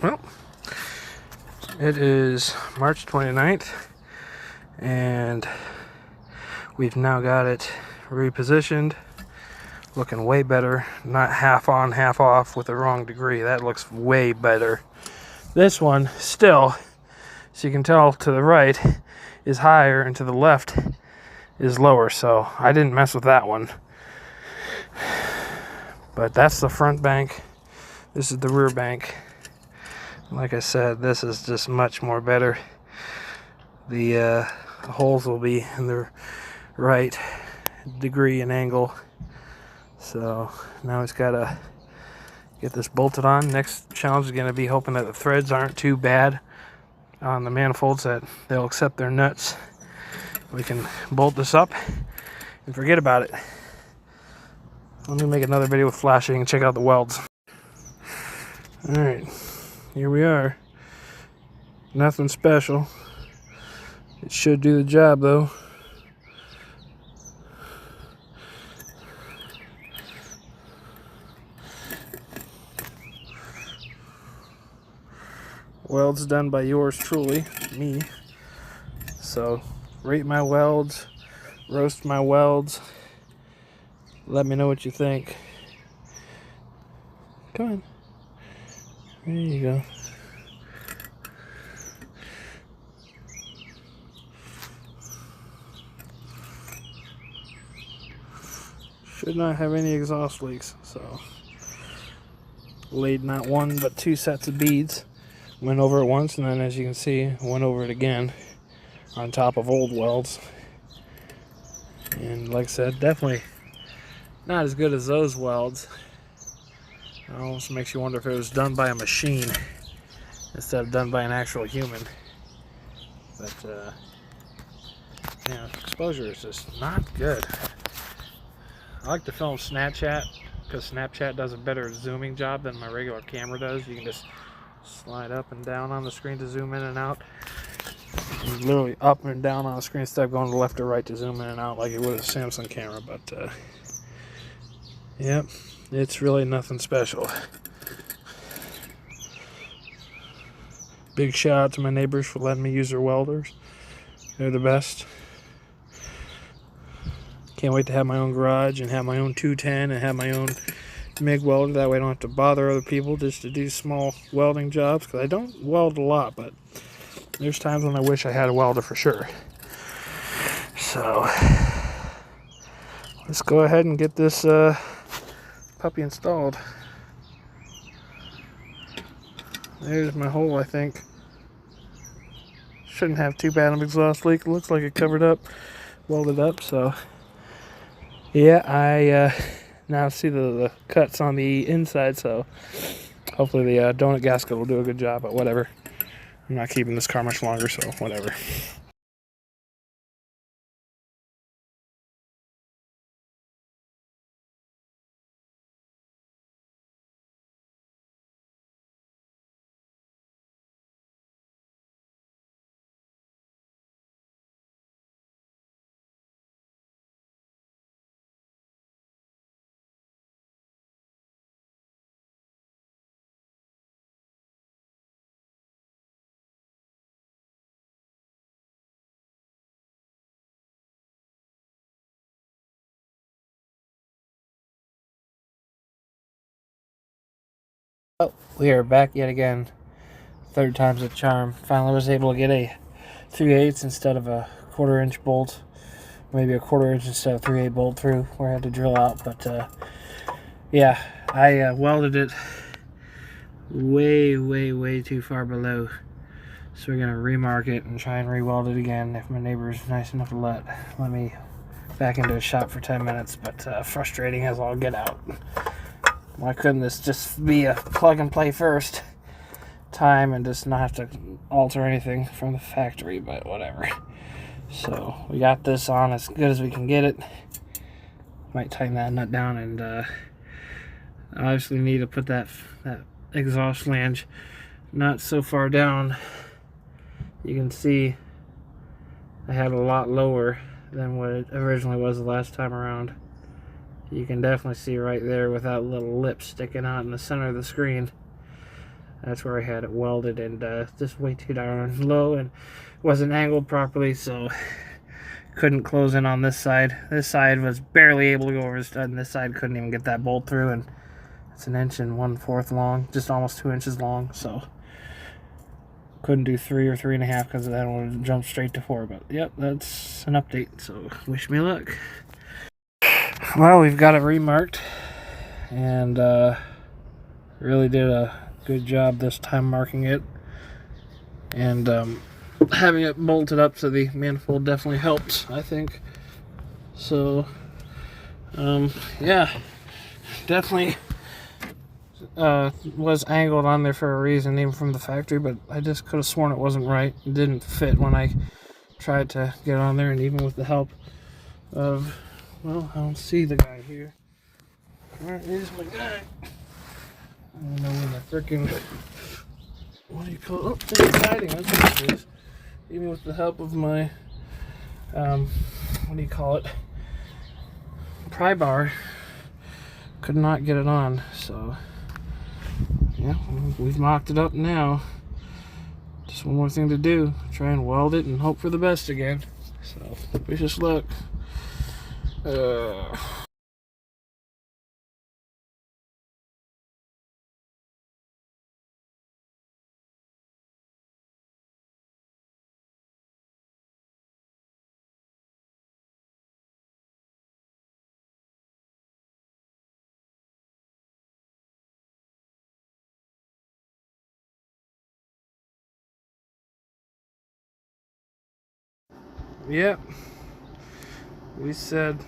Well, it is March 29th, and we've now got it repositioned, looking way better. Not half on, half off with the wrong degree. That looks way better. This one still, so you can tell, to the right is higher and to the left is lower, so I didn't mess with that one. But that's the front bank. This is the rear bank. Like I said, this is just much more better. The holes will be in the right degree and angle. So now it's got to get this bolted on. Next challenge is going to be hoping that the threads aren't too bad on the manifolds, that they'll accept their nuts. We can bolt this up and forget about it. Let me make another video with flashing and check out the welds. Alright, here we are. Nothing special. It should do the job though. Welds done by yours truly, me. So rate my welds, roast my welds. Let me know what you think. Come on. There you go. Should not have any exhaust leaks, so laid not one but two sets of beads. Went over it once, and then as you can see, went over it again on top of old welds. And like I said, definitely not as good as those welds. It almost makes you wonder if it was done by a machine instead of done by an actual human. But yeah, exposure is just not good. I like to film Snapchat because Snapchat does a better zooming job than my regular camera does. You can just slide up and down on the screen to zoom in and out. Literally up and down on the screen instead of going to left or right to zoom in and out like it would a Samsung camera. But yep, it's really nothing special. Big shout out to my neighbors for letting me use their welders. They're the best. Can't wait to have my own garage and have my own 210 and have my own MIG welder. That way I don't have to bother other people just to do small welding jobs, because I don't weld a lot, but there's times when I wish I had a welder for sure. So let's go ahead and get this puppy installed. There's my hole, I think. Shouldn't have too bad of an exhaust leak. It looks like it covered up, welded up, so yeah, I now see the cuts on the inside, so hopefully the donut gasket will do a good job, but whatever. I'm not keeping this car much longer, so whatever. Oh, we are back yet again. Third time's a charm. Finally was able to get a 3/8 instead of a 1/4 inch bolt. Maybe a 1/4 inch instead of 3/8 bolt through where I had to drill out. But yeah, I welded it way too far below. So we're going to remark it and try and re-weld it again if my neighbor is nice enough to let me back into his shop for 10 minutes. But frustrating as all get out. Why couldn't this just be a plug and play first time and just not have to alter anything from the factory? But whatever. So we got this on as good as we can get it. Might tighten that nut down, and obviously need to put that exhaust flange not so far down. You can see I had a lot lower than what it originally was the last time around. You can definitely see right there with that little lip sticking out in the center of the screen. That's where I had it welded, and just way too darn low and wasn't angled properly, so couldn't close in on this side. This side was barely able to go over the stud, and this side couldn't even get that bolt through, and it's 1 1/4 inch long, just almost 2 inches long, so couldn't do 3 or 3.5 because of that. I wanted to jump straight to 4, but yep, that's an update, so wish me luck. Well, we've got it remarked, and really did a good job this time marking it, and having it bolted up to the manifold definitely helped, I think. So yeah, definitely was angled on there for a reason, even from the factory, but I just could have sworn it wasn't right. It didn't fit when I tried to get on there, and even with the help of, well, I don't see the guy here. Where is my guy? I don't know where the frickin', what do you call it? Oh, it's hiding. That's what it is. Even with the help of my, what do you call it? Pry bar, could not get it on. So, yeah, we've mocked it up now. Just one more thing to do. Try and weld it and hope for the best again. So, wish us luck. Yep. We said,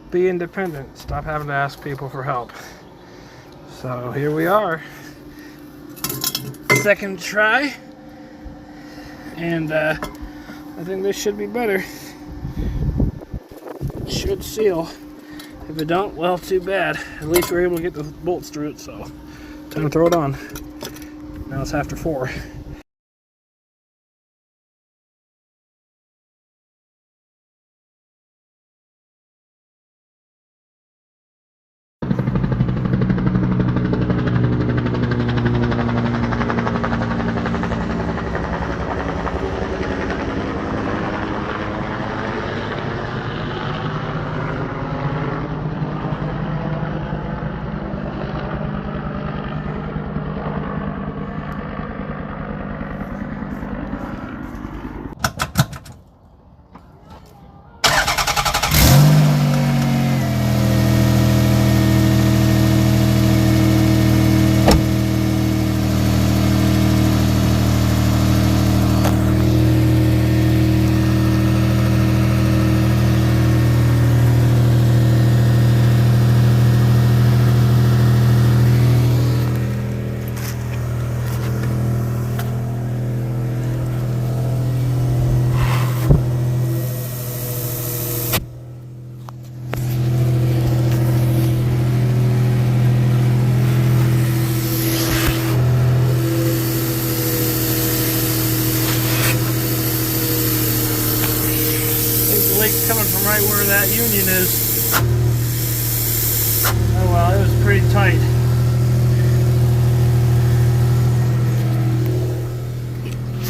be independent. Stop having to ask people for help. So here we are. Second try. And I think this should be better. It should seal. If it don't, well, too bad. At least we're able to get the bolts through it, so time to throw it on. Now it's after 4. Coming from right where that union is. Oh well, it was pretty tight.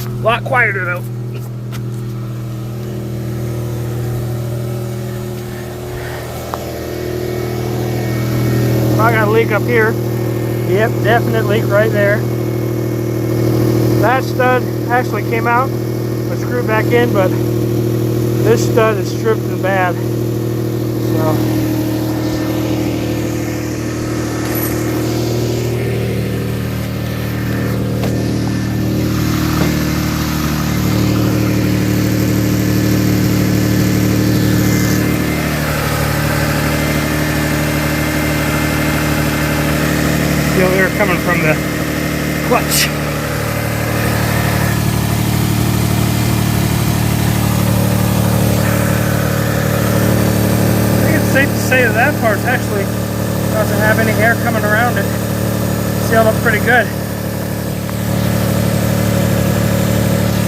A lot quieter though. I got a leak up here. Yep, definite leak right there. That stud actually came out, was screwed back in, but this stud is stripped and bad. So feel air coming from the clutch. Safe to say that part's actually doesn't have any air coming around it. Sealed up pretty good.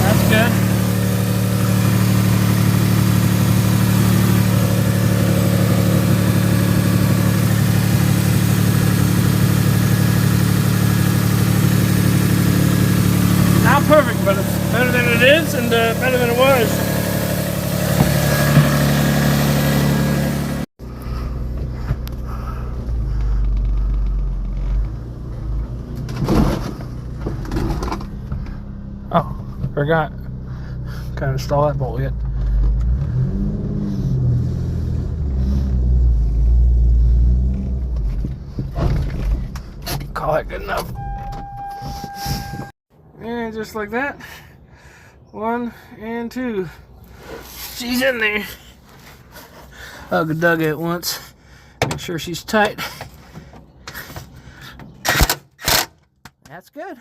That's good. listened better than it was. Oh, forgot. Can't install that bolt yet. Call it good enough. And just like that, 1 and 2. She's in there. Dug it once. Make sure she's tight. That's good.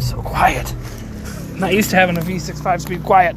So quiet. I'm not used to having a V6 5-speed quiet.